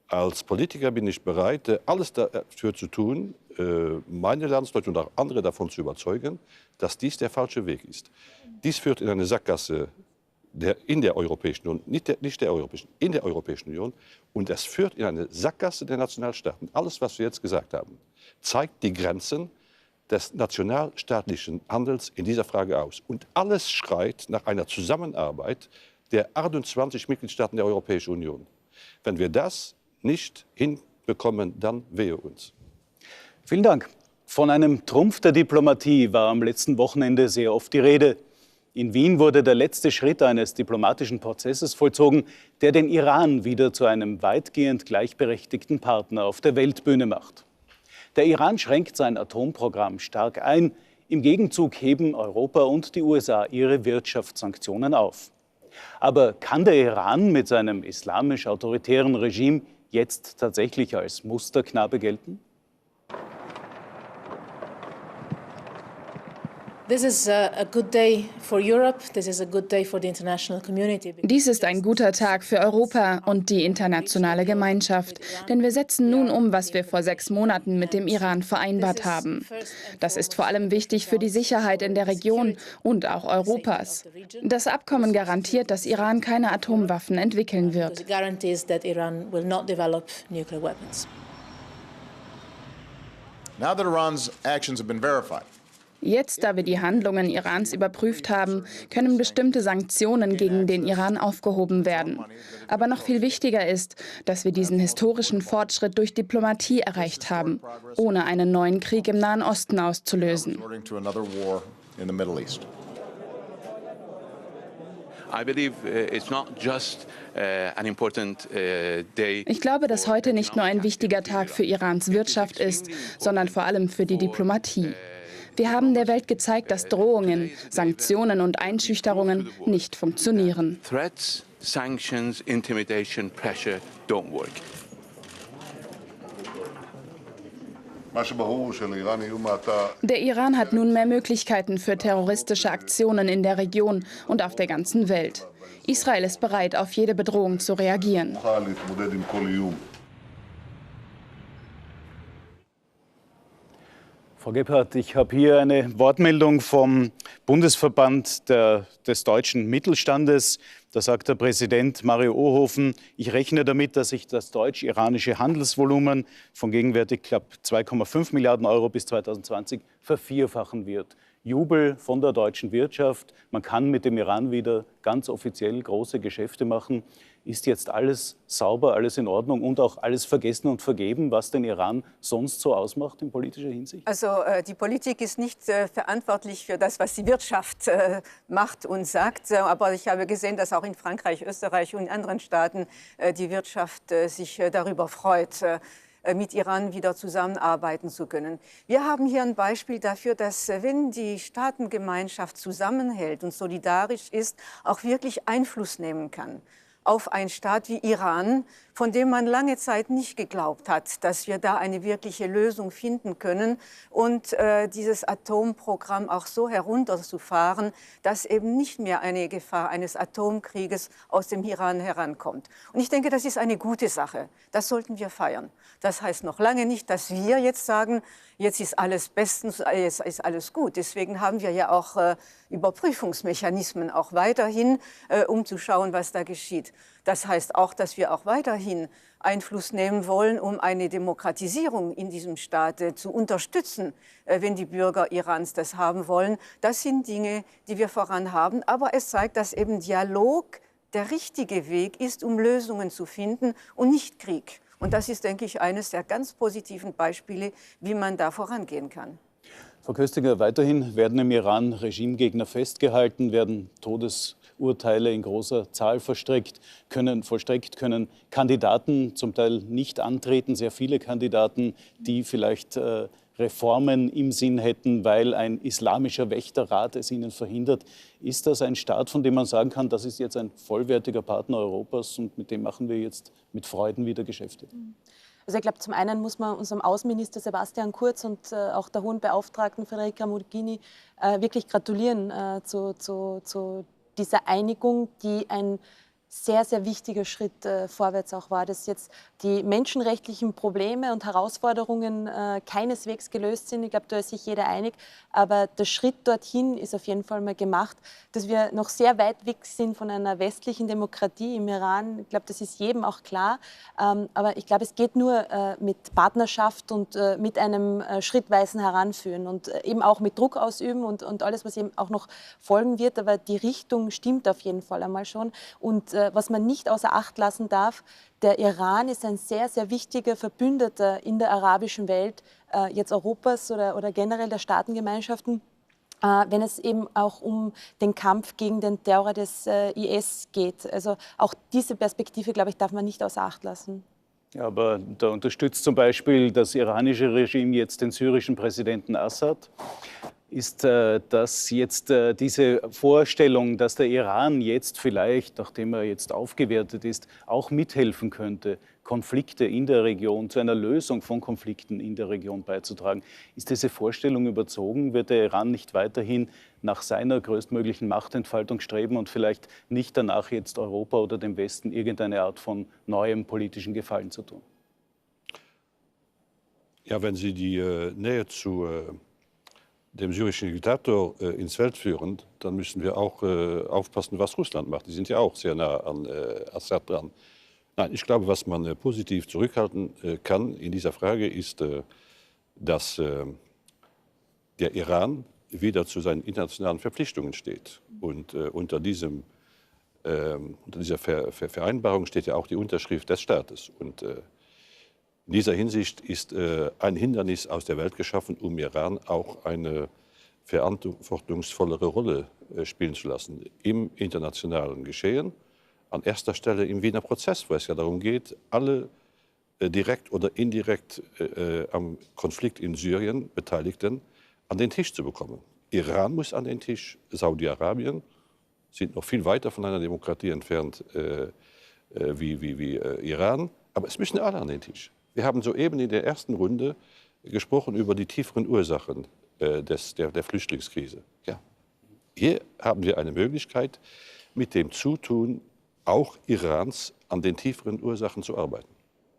Als Politiker bin ich bereit, alles dafür zu tun, meine Landsleute und auch andere davon zu überzeugen, dass dies der falsche Weg ist. Dies führt in eine Sackgasse in der Europäischen Union, in der Europäischen Union. Und es führt in eine Sackgasse der Nationalstaaten. Alles, was wir jetzt gesagt haben, zeigt die Grenzen des nationalstaatlichen Handels in dieser Frage aus. Und alles schreit nach einer Zusammenarbeit der 28 Mitgliedstaaten der Europäischen Union. Wenn wir das nicht hinbekommen, dann wehe uns. Vielen Dank. Von einem Trumpf der Diplomatie war am letzten Wochenende sehr oft die Rede. In Wien wurde der letzte Schritt eines diplomatischen Prozesses vollzogen, der den Iran wieder zu einem weitgehend gleichberechtigten Partner auf der Weltbühne macht. Der Iran schränkt sein Atomprogramm stark ein. Im Gegenzug heben Europa und die USA ihre Wirtschaftssanktionen auf. Aber kann der Iran mit seinem islamisch-autoritären Regime jetzt tatsächlich als Musterknabe gelten? Dies ist ein guter Tag für Europa und die internationale Gemeinschaft, denn wir setzen nun um, was wir vor 6 Monaten mit dem Iran vereinbart haben. Das ist vor allem wichtig für die Sicherheit in der Region und auch Europas. Das Abkommen garantiert, dass Iran keine Atomwaffen entwickeln wird. Now that Iran's actions have been verified. Jetzt, da wir die Handlungen Irans überprüft haben, können bestimmte Sanktionen gegen den Iran aufgehoben werden. Aber noch viel wichtiger ist, dass wir diesen historischen Fortschritt durch Diplomatie erreicht haben, ohne einen neuen Krieg im Nahen Osten auszulösen. Ich glaube, dass heute nicht nur ein wichtiger Tag für Irans Wirtschaft ist, sondern vor allem für die Diplomatie. Wir haben der Welt gezeigt, dass Drohungen, Sanktionen und Einschüchterungen nicht funktionieren. Threats, sanctions, intimidation, pressure don't work. Der Iran hat nun mehr Möglichkeiten für terroristische Aktionen in der Region und auf der ganzen Welt. Israel ist bereit, auf jede Bedrohung zu reagieren. Frau Gebhardt, ich habe hier eine Wortmeldung vom Bundesverband des deutschen Mittelstandes. Da sagt der Präsident Mario Ohofen, ich rechne damit, dass sich das deutsch-iranische Handelsvolumen von gegenwärtig knapp 2,5 Milliarden Euro bis 2020 vervierfachen wird. Jubel von der deutschen Wirtschaft. Man kann mit dem Iran wieder ganz offiziell große Geschäfte machen. Ist jetzt alles sauber, alles in Ordnung und auch alles vergessen und vergeben, was den Iran sonst so ausmacht in politischer Hinsicht? Also die Politik ist nicht verantwortlich für das, was die Wirtschaft macht und sagt. Aber ich habe gesehen, dass auch in Frankreich, Österreich und in anderen Staaten die Wirtschaft sich darüber freut, mit Iran wieder zusammenarbeiten zu können. Wir haben hier ein Beispiel dafür, dass wenn die Staatengemeinschaft zusammenhält und solidarisch ist, auch wirklich Einfluss nehmen kann auf einen Staat wie Iran, von dem man lange Zeit nicht geglaubt hat, dass wir da eine wirkliche Lösung finden können und dieses Atomprogramm auch so herunterzufahren, dass eben nicht mehr eine Gefahr eines Atomkrieges aus dem Iran herankommt. Und ich denke, das ist eine gute Sache. Das sollten wir feiern. Das heißt noch lange nicht, dass wir jetzt sagen, jetzt ist alles bestens, jetzt ist alles gut. Deswegen haben wir ja auch Überprüfungsmechanismen auch weiterhin, um zu schauen, was da geschieht. Das heißt auch, dass wir auch weiterhin Einfluss nehmen wollen, um eine Demokratisierung in diesem Staat zu unterstützen, wenn die Bürger Irans das haben wollen. Das sind Dinge, die wir voran haben. Aber es zeigt, dass eben Dialog der richtige Weg ist, um Lösungen zu finden und nicht Krieg. Und das ist, denke ich, eines der ganz positiven Beispiele, wie man da vorangehen kann. Frau Köstinger, weiterhin werden im Iran Regimegegner festgehalten, werden Todesurteile in großer Zahl vollstreckt können Kandidaten zum Teil nicht antreten, sehr viele Kandidaten, die vielleicht Reformen im Sinn hätten, weil ein islamischer Wächterrat es ihnen verhindert. Ist das ein Staat, von dem man sagen kann, das ist jetzt ein vollwertiger Partner Europas und mit dem machen wir jetzt mit Freuden wieder Geschäfte? Also ich glaube, zum einen muss man unserem Außenminister Sebastian Kurz und auch der hohen Beauftragten Federica Mogherini wirklich gratulieren zu dieser Einigung, die ein sehr, sehr wichtiger Schritt vorwärts auch war, dass jetzt die menschenrechtlichen Probleme und Herausforderungen keineswegs gelöst sind. Ich glaube, da ist sich jeder einig. Aber der Schritt dorthin ist auf jeden Fall mal gemacht, dass wir noch sehr weit weg sind von einer westlichen Demokratie im Iran. Ich glaube, das ist jedem auch klar. Aber ich glaube, es geht nur mit Partnerschaft und mit einem schrittweisen Heranführen und eben auch mit Druck ausüben und alles, was eben auch noch folgen wird. Aber die Richtung stimmt auf jeden Fall einmal schon. Und was man nicht außer Acht lassen darf, der Iran ist ein sehr, sehr wichtiger Verbündeter in der arabischen Welt, jetzt Europas oder generell der Staatengemeinschaften, wenn es eben auch um den Kampf gegen den Terror des IS geht. Also auch diese Perspektive, glaube ich, darf man nicht außer Acht lassen. Ja, aber da unterstützt zum Beispiel das iranische Regime jetzt den syrischen Präsidenten Assad. ist, dass jetzt diese Vorstellung, dass der Iran jetzt vielleicht, nachdem er jetzt aufgewertet ist, auch mithelfen könnte, Konflikte in der Region, zu einer Lösung von Konflikten in der Region beizutragen. Ist diese Vorstellung überzogen? Wird der Iran nicht weiterhin nach seiner größtmöglichen Machtentfaltung streben und vielleicht nicht danach jetzt Europa oder dem Westen irgendeine Art von neuem politischen Gefallen zu tun? Ja, wenn Sie die Nähe zu dem syrischen Diktator ins Feld führen, dann müssen wir auch aufpassen, was Russland macht. Die sind ja auch sehr nah an Assad dran. Nein, ich glaube, was man positiv zurückhalten kann in dieser Frage ist, dass der Iran wieder zu seinen internationalen Verpflichtungen steht. Und unter dieser Vereinbarung steht ja auch die Unterschrift des Staates. Und in dieser Hinsicht ist ein Hindernis aus der Welt geschaffen, um Iran auch eine verantwortungsvollere Rolle spielen zu lassen im internationalen Geschehen. An erster Stelle im Wiener Prozess, wo es ja darum geht, alle direkt oder indirekt am Konflikt in Syrien Beteiligten an den Tisch zu bekommen. Iran muss an den Tisch, Saudi-Arabien sind noch viel weiter von einer Demokratie entfernt wie Iran, aber es müssen alle an den Tisch. Wir haben soeben in der ersten Runde gesprochen über die tieferen Ursachen der Flüchtlingskrise. Ja. Hier haben wir eine Möglichkeit, mit dem Zutun auch Irans an den tieferen Ursachen zu arbeiten.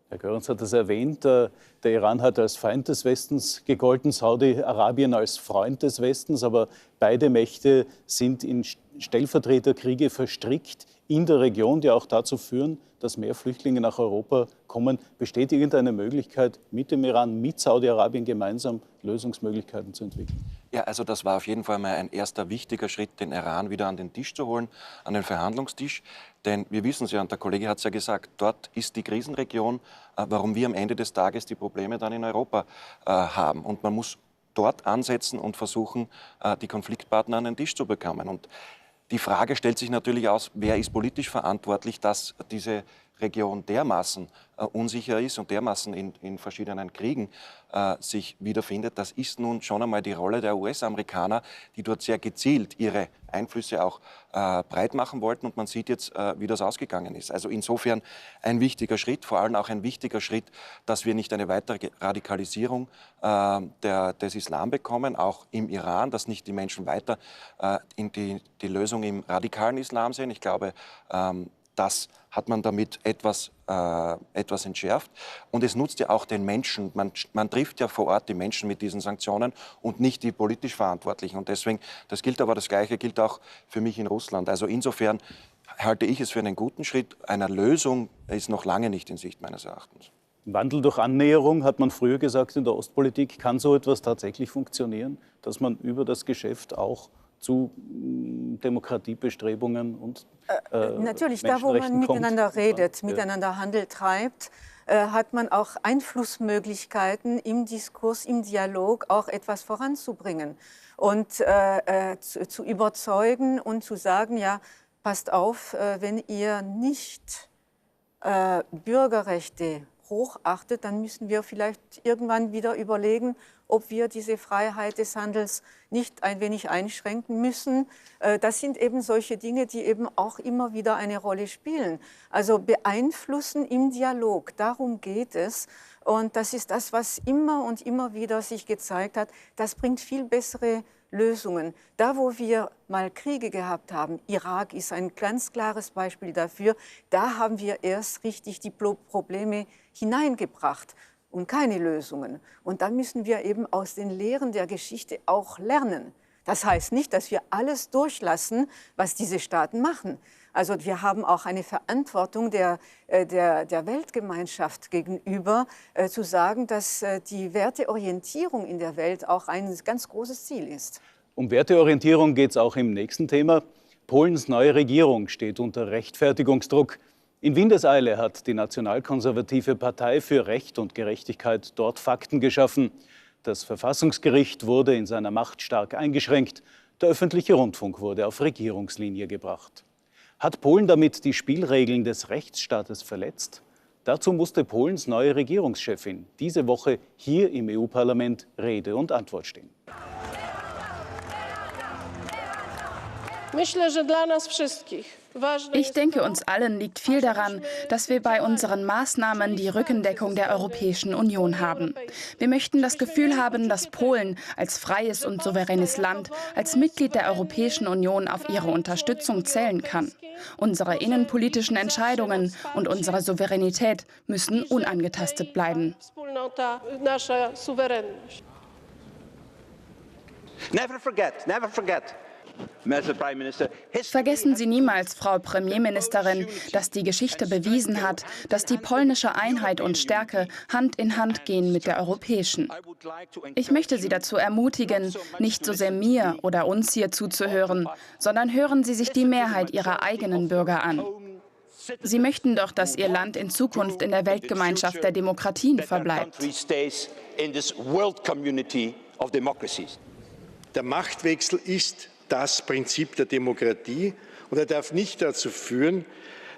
Herr Görens hat es erwähnt, der Iran hat als Feind des Westens gegolten, Saudi-Arabien als Freund des Westens, aber beide Mächte sind in Stellvertreterkriege verstrickt in der Region, die auch dazu führen, dass mehr Flüchtlinge nach Europa kommen. Besteht irgendeine Möglichkeit, mit dem Iran, mit Saudi-Arabien gemeinsam Lösungsmöglichkeiten zu entwickeln? Ja, also das war auf jeden Fall mal ein erster wichtiger Schritt, den Iran wieder an den Tisch zu holen, an den Verhandlungstisch. Denn wir wissen es ja, und der Kollege hat es ja gesagt, dort ist die Krisenregion, warum wir am Ende des Tages die Probleme dann in Europa haben. Und man muss dort ansetzen und versuchen, die Konfliktpartner an den Tisch zu bekommen. Und die Frage stellt sich natürlich aus, wer ist politisch verantwortlich, dass diese Region dermaßen unsicher ist und dermaßen in verschiedenen Kriegen sich wiederfindet. Das ist nun schon einmal die Rolle der US-Amerikaner, die dort sehr gezielt ihre Einflüsse auch breit machen wollten. Und man sieht jetzt, wie das ausgegangen ist. Also insofern ein wichtiger Schritt, vor allem auch ein wichtiger Schritt, dass wir nicht eine weitere Radikalisierung des Islam bekommen, auch im Iran, dass nicht die Menschen weiter in die Lösung im radikalen Islam sehen. Ich glaube, das hat man damit etwas entschärft. Und es nutzt ja auch den Menschen. Man trifft ja vor Ort die Menschen mit diesen Sanktionen und nicht die politisch Verantwortlichen. Und deswegen, das Gleiche gilt auch für mich in Russland. Also insofern halte ich es für einen guten Schritt. Eine Lösung ist noch lange nicht in Sicht meines Erachtens. Wandel durch Annäherung, hat man früher gesagt in der Ostpolitik. Kann so etwas tatsächlich funktionieren, dass man über das Geschäft auch zu Demokratiebestrebungen und natürlich, da wo man miteinander redet, miteinander Handel treibt, hat man auch Einflussmöglichkeiten im Diskurs, im Dialog auch etwas voranzubringen und zu überzeugen und zu sagen, ja, passt auf, wenn ihr nicht Bürgerrechte hochachtet, dann müssen wir vielleicht irgendwann wieder überlegen, ob wir diese Freiheit des Handels nicht ein wenig einschränken müssen. Das sind eben solche Dinge, die eben auch immer wieder eine Rolle spielen. Also beeinflussen im Dialog, darum geht es. Und das ist das, was immer und immer wieder sich gezeigt hat. Das bringt viel bessere Lösungen. Da, wo wir mal Kriege gehabt haben, Irak ist ein ganz klares Beispiel dafür, da haben wir erst richtig die Probleme hineingebracht und keine Lösungen. Und da müssen wir eben aus den Lehren der Geschichte auch lernen. Das heißt nicht, dass wir alles durchlassen, was diese Staaten machen. Also wir haben auch eine Verantwortung der Weltgemeinschaft gegenüber, zu sagen, dass die Werteorientierung in der Welt auch ein ganz großes Ziel ist. Um Werteorientierung geht es auch im nächsten Thema. Polens neue Regierung steht unter Rechtfertigungsdruck. In Windeseile hat die nationalkonservative Partei für Recht und Gerechtigkeit dort Fakten geschaffen. Das Verfassungsgericht wurde in seiner Macht stark eingeschränkt. Der öffentliche Rundfunk wurde auf Regierungslinie gebracht. Hat Polen damit die Spielregeln des Rechtsstaates verletzt? Dazu musste Polens neue Regierungschefin diese Woche hier im EU-Parlament Rede und Antwort stehen. Ich denke, uns allen liegt viel daran, dass wir bei unseren Maßnahmen die Rückendeckung der Europäischen Union haben. Wir möchten das Gefühl haben, dass Polen als freies und souveränes Land, als Mitglied der Europäischen Union auf ihre Unterstützung zählen kann. Unsere innenpolitischen Entscheidungen und unsere Souveränität müssen unangetastet bleiben. Never forget. Vergessen Sie niemals, Frau Premierministerin, dass die Geschichte bewiesen hat, dass die polnische Einheit und Stärke Hand in Hand gehen mit der europäischen. Ich möchte Sie dazu ermutigen, nicht so sehr mir oder uns hier zuzuhören, sondern hören Sie sich die Mehrheit Ihrer eigenen Bürger an. Sie möchten doch, dass Ihr Land in Zukunft in der Weltgemeinschaft der Demokratien verbleibt. Der Machtwechsel ist das Prinzip der Demokratie und er darf nicht dazu führen,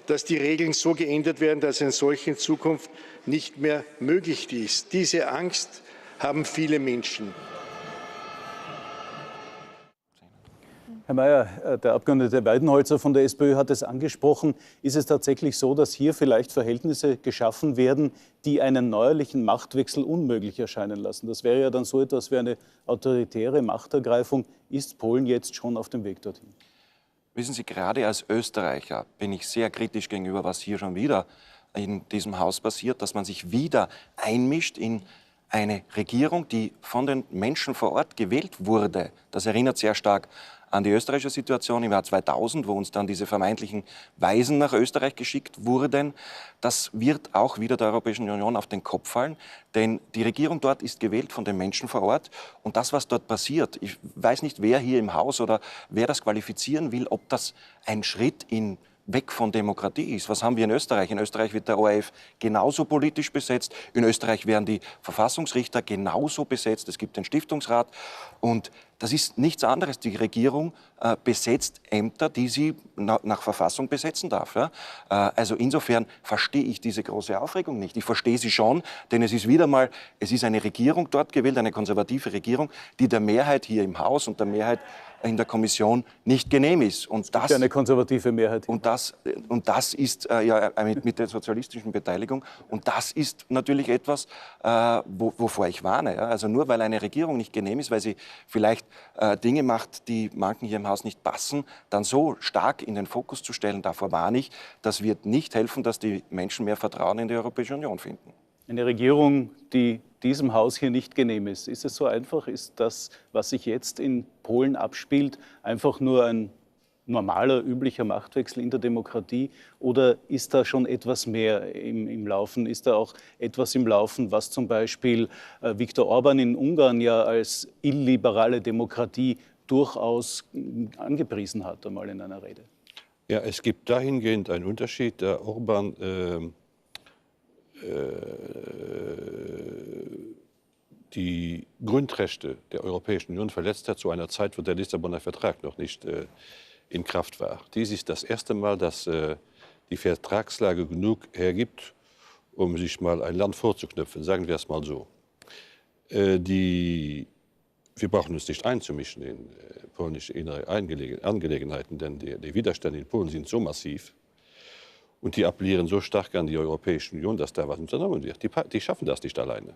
dass die Regeln so geändert werden, dass eine solche in Zukunft nicht mehr möglich ist. Diese Angst haben viele Menschen. Herr Mayer, der Abgeordnete Weidenholzer von der SPÖ hat es angesprochen. Ist es tatsächlich so, dass hier vielleicht Verhältnisse geschaffen werden, die einen neuerlichen Machtwechsel unmöglich erscheinen lassen? Das wäre ja dann so etwas wie eine autoritäre Machtergreifung. Ist Polen jetzt schon auf dem Weg dorthin? Wissen Sie, gerade als Österreicher bin ich sehr kritisch gegenüber, was hier schon wieder in diesem Haus passiert, dass man sich wieder einmischt in eine Regierung, die von den Menschen vor Ort gewählt wurde. Das erinnert sehr stark an die österreichische Situation im Jahr 2000, wo uns dann diese vermeintlichen Weisen nach Österreich geschickt wurden. Das wird auch wieder der Europäischen Union auf den Kopf fallen, denn die Regierung dort ist gewählt von den Menschen vor Ort. Und das, was dort passiert, ich weiß nicht, wer hier im Haus oder wer das qualifizieren will, ob das ein Schritt weg von Demokratie ist. Was haben wir in Österreich? In Österreich wird der ORF genauso politisch besetzt. In Österreich werden die Verfassungsrichter genauso besetzt. Es gibt den Stiftungsrat. Und das ist nichts anderes. Die Regierung besetzt Ämter, die sie nach Verfassung besetzen darf. Ja? Also insofern verstehe ich diese große Aufregung nicht. Ich verstehe sie schon, denn es ist wieder mal, es ist eine Regierung dort gewählt, eine konservative Regierung, die der Mehrheit hier im Haus und der Mehrheit in der Kommission nicht genehm ist. Und das, eine konservative Mehrheit. Und das ist ja mit der sozialistischen Beteiligung. Und das ist natürlich etwas, wovor ich warne. Ja? Also nur weil eine Regierung nicht genehm ist, weil sie vielleicht Dinge macht, die manchen hier im Haus nicht passen, dann so stark in den Fokus zu stellen, davor warne ich. Das wird nicht helfen, dass die Menschen mehr Vertrauen in die Europäische Union finden. Eine Regierung, die diesem Haus hier nicht genehm ist. Ist es so einfach? Ist das, was sich jetzt in Polen abspielt, einfach nur ein normaler, üblicher Machtwechsel in der Demokratie? Oder ist da schon etwas mehr im Laufen? Ist da auch etwas im Laufen, was zum Beispiel Viktor Orban in Ungarn ja als illiberale Demokratie durchaus angepriesen hat, einmal in einer Rede? Ja, es gibt dahingehend einen Unterschied. Der Orban die Grundrechte der Europäischen Union verletzt hat, zu einer Zeit, wo der Lissabonner Vertrag noch nicht in Kraft war. Dies ist das erste Mal, dass die Vertragslage genug hergibt, um sich mal ein Land vorzuknöpfen, sagen wir es mal so. Wir brauchen uns nicht einzumischen in polnische innere Angelegenheiten, denn die Widerstände in Polen sind so massiv und die appellieren so stark an die Europäische Union, dass da was unternommen wird. Die schaffen das nicht alleine.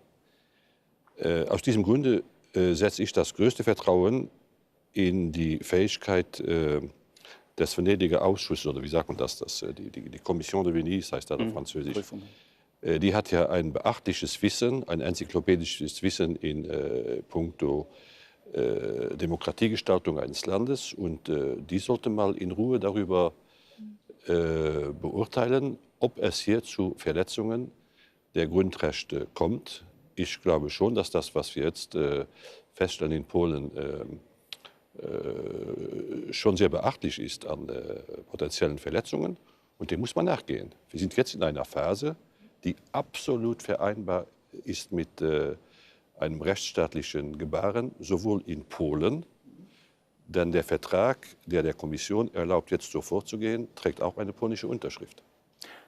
Aus diesem Grunde setze ich das größte Vertrauen in die Fähigkeit des Venediger Ausschusses, oder wie sagt man das, die Commission de Venise heißt das auf Französisch. Die hat ja ein beachtliches Wissen, ein enzyklopädisches Wissen in puncto Demokratiegestaltung eines Landes, und die sollte mal in Ruhe darüber beurteilen, ob es hier zu Verletzungen der Grundrechte kommt. Ich glaube schon, dass das, was wir jetzt feststellen in Polen, schon sehr beachtlich ist an potenziellen Verletzungen, und dem muss man nachgehen. Wir sind jetzt in einer Phase, die absolut vereinbar ist mit einem rechtsstaatlichen Gebaren, sowohl in Polen, denn der Vertrag, der Kommission erlaubt, jetzt so vorzugehen, trägt auch eine polnische Unterschrift.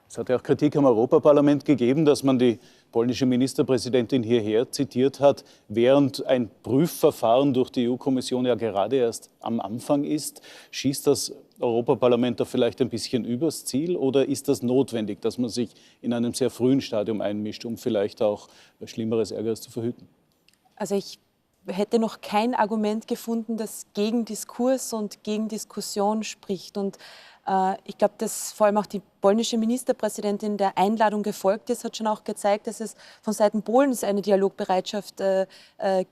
Es hat ja auch Kritik am Europaparlament gegeben, dass man die polnische Ministerpräsidentin hierher zitiert hat, während ein Prüfverfahren durch die EU-Kommission ja gerade erst am Anfang ist. Schießt das Europaparlament da vielleicht ein bisschen übers Ziel oder ist das notwendig, dass man sich in einem sehr frühen Stadium einmischt, um vielleicht auch Schlimmeres, Ärgeres zu verhüten? Also ich hätte noch kein Argument gefunden, das gegen Diskurs und gegen Diskussion spricht. Und ich glaube, dass vor allem auch die polnische Ministerpräsidentin der Einladung gefolgt ist, hat schon auch gezeigt, dass es von Seiten Polens eine Dialogbereitschaft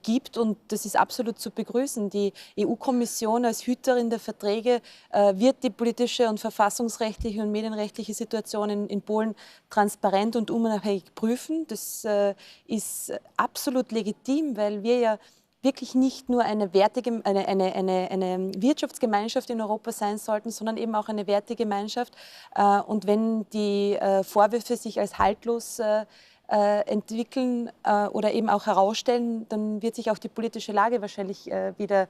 gibt. Und das ist absolut zu begrüßen. Die EU-Kommission als Hüterin der Verträge wird die politische und verfassungsrechtliche und medienrechtliche Situation in Polen transparent und unabhängig prüfen. Das ist absolut legitim, weil wir ja wirklich nicht nur eine Wirtschaftsgemeinschaft in Europa sein sollten, sondern eben auch eine Wertegemeinschaft. Und wenn die Vorwürfe sich als haltlos entwickeln oder eben auch herausstellen, dann wird sich auch die politische Lage wahrscheinlich wieder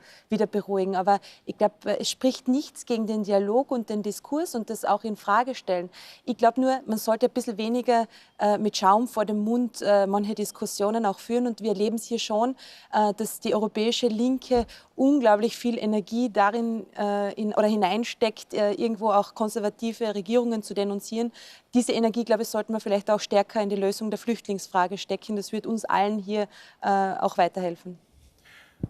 beruhigen. Aber ich glaube, es spricht nichts gegen den Dialog und den Diskurs und das auch in Frage stellen. Ich glaube nur, man sollte ein bisschen weniger mit Schaum vor dem Mund manche Diskussionen auch führen. Und wir erleben es hier schon, dass die europäische Linke unglaublich viel Energie darin hineinsteckt, irgendwo auch konservative Regierungen zu denunzieren. Diese Energie, glaube ich, sollten wir vielleicht auch stärker in die Lösung der Flüchtlingsfrage stecken. Das wird uns allen hier auch weiterhelfen.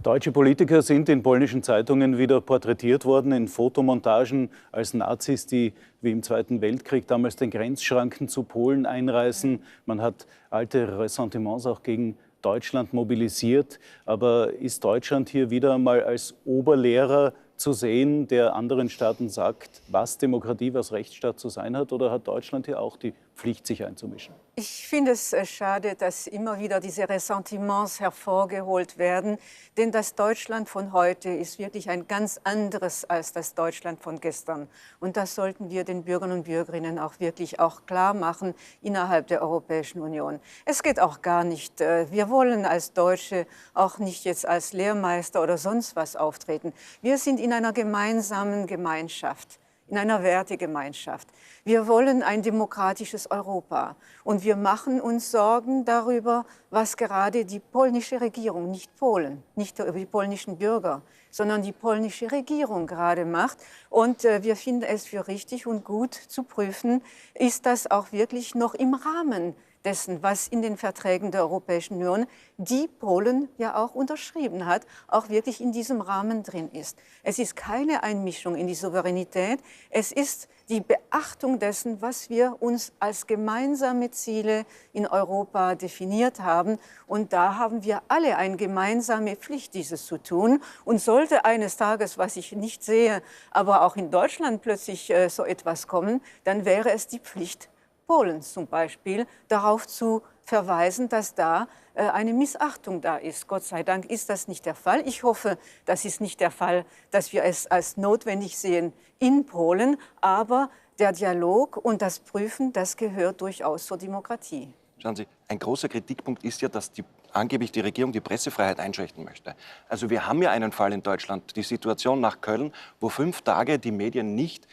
Deutsche Politiker sind in polnischen Zeitungen wieder porträtiert worden in Fotomontagen als Nazis, die wie im Zweiten Weltkrieg damals den Grenzschranken zu Polen einreißen. Man hat alte Ressentiments auch gegen Deutschland mobilisiert. Aber ist Deutschland hier wieder einmal als Oberlehrer zu sehen, der anderen Staaten sagt, was Demokratie, was Rechtsstaat zu sein hat? Oder hat Deutschland hier auch die Pflicht, sich einzumischen? Ich finde es schade, dass immer wieder diese Ressentiments hervorgeholt werden. Denn das Deutschland von heute ist wirklich ein ganz anderes als das Deutschland von gestern. Und das sollten wir den Bürgern und Bürgerinnen auch wirklich auch klar machen innerhalb der Europäischen Union. Es geht auch gar nicht, wir wollen als Deutsche auch nicht jetzt als Lehrmeister oder sonst was auftreten. Wir sind in einer gemeinsamen Gemeinschaft. In einer Wertegemeinschaft. Wir wollen ein demokratisches Europa und wir machen uns Sorgen darüber, was gerade die polnische Regierung, nicht Polen, nicht die polnischen Bürger, sondern die polnische Regierung gerade macht. Und wir finden es für richtig und gut zu prüfen, ist das auch wirklich noch im Rahmen dessen, was in den Verträgen der Europäischen Union, die Polen ja auch unterschrieben hat, auch wirklich in diesem Rahmen drin ist. Es ist keine Einmischung in die Souveränität, es ist die Beachtung dessen, was wir uns als gemeinsame Ziele in Europa definiert haben. Und da haben wir alle eine gemeinsame Pflicht, dieses zu tun. Und sollte eines Tages, was ich nicht sehe, aber auch in Deutschland plötzlich so etwas kommen, dann wäre es die Pflicht Polens zum Beispiel, darauf zu verweisen, dass da eine Missachtung da ist. Gott sei Dank ist das nicht der Fall. Ich hoffe, das ist nicht der Fall, dass wir es als notwendig sehen in Polen. Aber der Dialog und das Prüfen, das gehört durchaus zur Demokratie. Schauen Sie, ein großer Kritikpunkt ist ja, dass angeblich die Regierung die Pressefreiheit einschränken möchte. Also wir haben ja einen Fall in Deutschland, die Situation nach Köln, wo 5 Tage die Medien nicht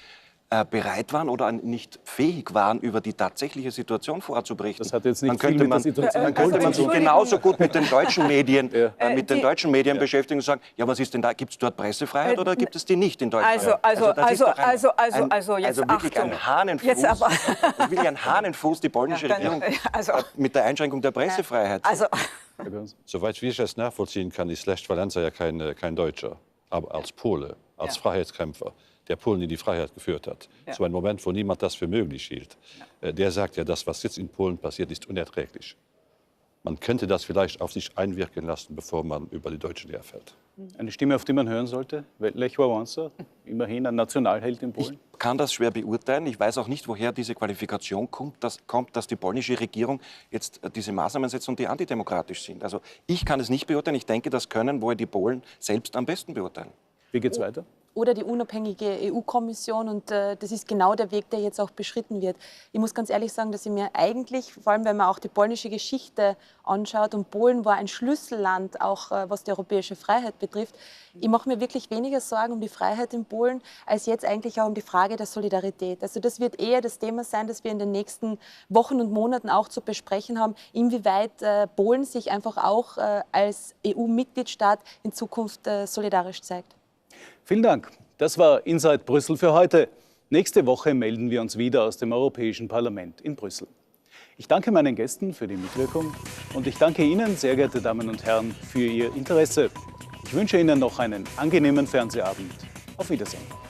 bereit waren oder nicht fähig waren, über die tatsächliche Situation vorzuberichten. Das hat jetzt nicht dann könnte man sich genauso gut mit den deutschen Medien, beschäftigen und sagen, ja, was ist denn da? Gibt es dort Pressefreiheit oder gibt es die nicht in Deutschland? Also jetzt wirklich ein Hahnenfuß. Das ist wirklich ein Hahnenfuß, die polnische Regierung mit der Einschränkung der Pressefreiheit. Soweit wie ich das nachvollziehen kann, ist Lech Wałęsa ja kein Deutscher, aber als Pole, als Freiheitskämpfer, der Polen in die Freiheit geführt hat. Zu einem Moment, wo niemand das für möglich hielt. Der sagt ja, das, was jetzt in Polen passiert, ist unerträglich. Man könnte das vielleicht auf sich einwirken lassen, bevor man über die Deutschen herfällt. Eine Stimme, auf die man hören sollte? Lech Wałęsa, immerhin ein Nationalheld in Polen. Ich kann das schwer beurteilen. Ich weiß auch nicht, woher diese Qualifikation kommt, dass die polnische Regierung jetzt diese Maßnahmen setzt und die antidemokratisch sind. Also ich kann es nicht beurteilen. Ich denke, das können wohl die Polen selbst am besten beurteilen. Wie geht es weiter? oder die unabhängige EU-Kommission. Und das ist genau der Weg, der jetzt auch beschritten wird. Ich muss ganz ehrlich sagen, dass ich mir eigentlich, vor allem wenn man auch die polnische Geschichte anschaut, und Polen war ein Schlüsselland, auch was die europäische Freiheit betrifft, ich mache mir wirklich weniger Sorgen um die Freiheit in Polen, als jetzt eigentlich auch um die Frage der Solidarität. Also das wird eher das Thema sein, das wir in den nächsten Wochen und Monaten auch zu besprechen haben, inwieweit Polen sich einfach auch als EU-Mitgliedstaat in Zukunft solidarisch zeigt. Vielen Dank. Das war Inside Brüssel für heute. Nächste Woche melden wir uns wieder aus dem Europäischen Parlament in Brüssel. Ich danke meinen Gästen für die Mitwirkung und ich danke Ihnen, sehr geehrte Damen und Herren, für Ihr Interesse. Ich wünsche Ihnen noch einen angenehmen Fernsehabend. Auf Wiedersehen.